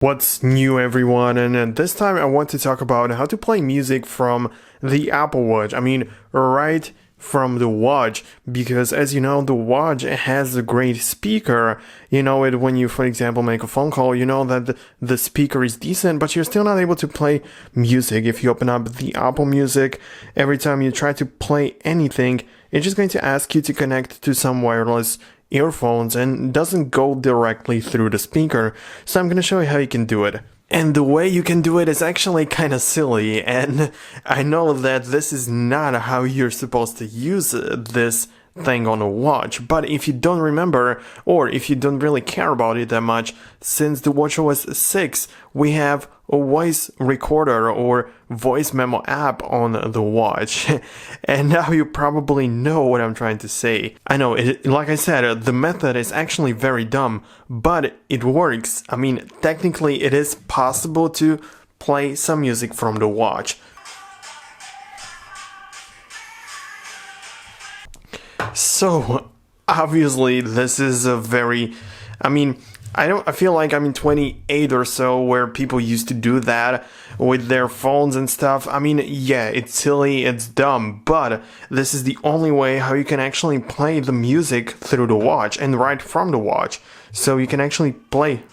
What's new, everyone? And this time I want to talk about how to play music from the Apple Watch. Right from the watch, because as you know, the watch has a great speaker. You know it when you, for example, make a phone call, you know that the speaker is decent, but you're still not able to play music. If you open up the Apple Music, every time you try to play anything, it's just going to ask you to connect to some wireless earphones and doesn't go directly through the speaker. So I'm going to show you how you can do it. And the way you can do it is actually kind of silly, and I know that this is not how you're supposed to use this thing on a watch, but if you don't remember, or if you don't really care about it that much, since the watchOS 6 we have a voice recorder or voice memo app on the watch. And now you probably know what I'm trying to say. I know, like I said, the method is actually very dumb, but it works. Technically it is possible to play some music from the watch. So, obviously, this is a very, I feel like I'm in 28 or so where people used to do that with their phones and stuff. Yeah, it's silly, it's dumb, but this is the only way how you can actually play the music through the watch and right from the watch. So you can actually play.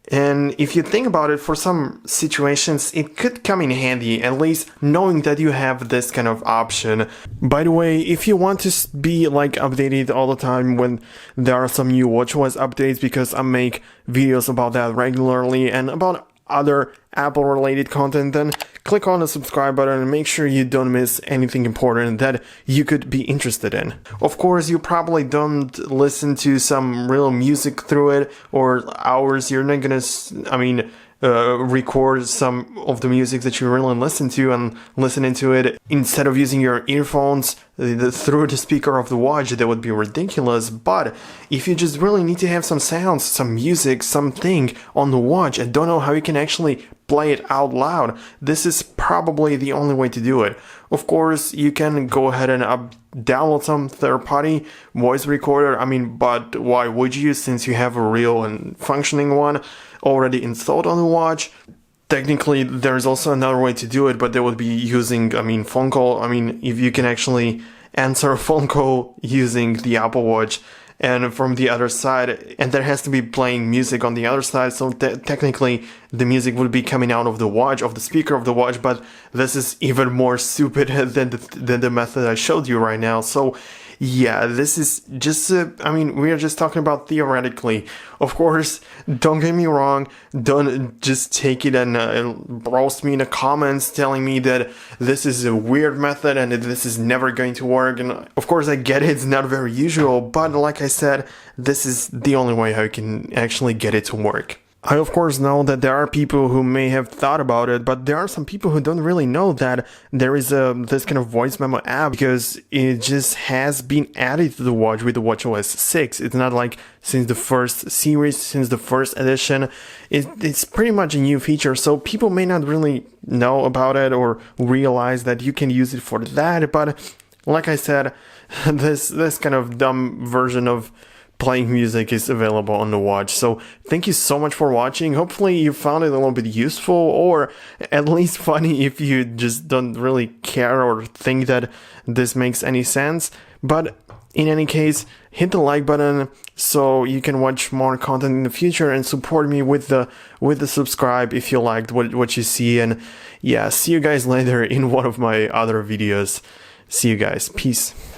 And if you think about it, for some situations, it could come in handy, at least knowing that you have this kind of option. By the way, if you want to be updated all the time when there are some new watchOS updates, because I make videos about that regularly and about other Apple related content, then click on the subscribe button and make sure you don't miss anything important that you could be interested in. Of course, you probably don't listen to some real music through it or hours. You're not gonna, record some of the music that you really listen to and listen into it instead of using your earphones through the speaker of the watch. That would be ridiculous. But if you just really need to have some sounds, some music, something on the watch and don't know how you can actually play it out loud, this is probably the only way to do it. Of course, you can go ahead and download some third-party voice recorder. But why would you, since you have a real and functioning one already installed on the watch? Technically, there's also another way to do it, but that would be using, phone call. If you can actually answer a phone call using the Apple Watch and from the other side, and there has to be playing music on the other side, so technically the music would be coming out of the watch, of the speaker of the watch, but this is even more stupid than the method I showed you right now. So yeah, this is just, we are just talking about theoretically. Of course, don't get me wrong, don't just take it and roast me in the comments telling me that this is a weird method and that this is never going to work. And of course, I get it, it's not very usual, but like I said, this is the only way how you can actually get it to work. I of course know that there are people who may have thought about it, but there are some people who don't really know that there is this kind of voice memo app, because it just has been added to the watch with the watchOS 6. It's not like since the first series, since the first edition. It's pretty much a new feature, so people may not really know about it or realize that you can use it for that. But like I said, this kind of dumb version of playing music is available on the watch. So thank you so much for watching. Hopefully you found it a little bit useful, or at least funny if you just don't really care or think that this makes any sense. But in any case, hit the like button so you can watch more content in the future and support me with the subscribe if you liked what you see. And yeah, see you guys later in one of my other videos. See you guys. Peace.